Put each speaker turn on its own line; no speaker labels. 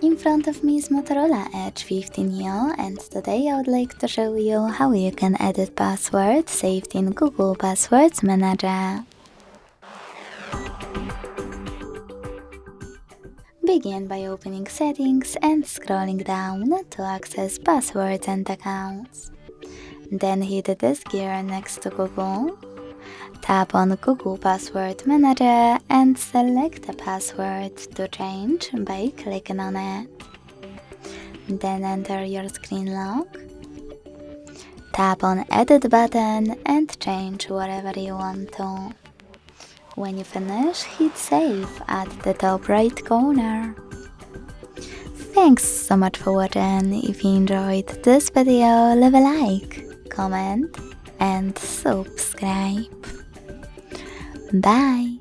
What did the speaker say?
In front of me is Motorola Edge 15 Neo, and today I would like to show you how you can edit passwords saved in Google Passwords Manager. Begin by opening Settings and scrolling down to access passwords and accounts. Then hit this gear next to Google. Tap on Google Password Manager and select a password to change by clicking on it. Then enter your screen lock. Tap on Edit button and change whatever you want to. When you finish, hit Save at the top right corner. Thanks so much for watching. If you enjoyed this video, leave a like, comment and subscribe. Bye!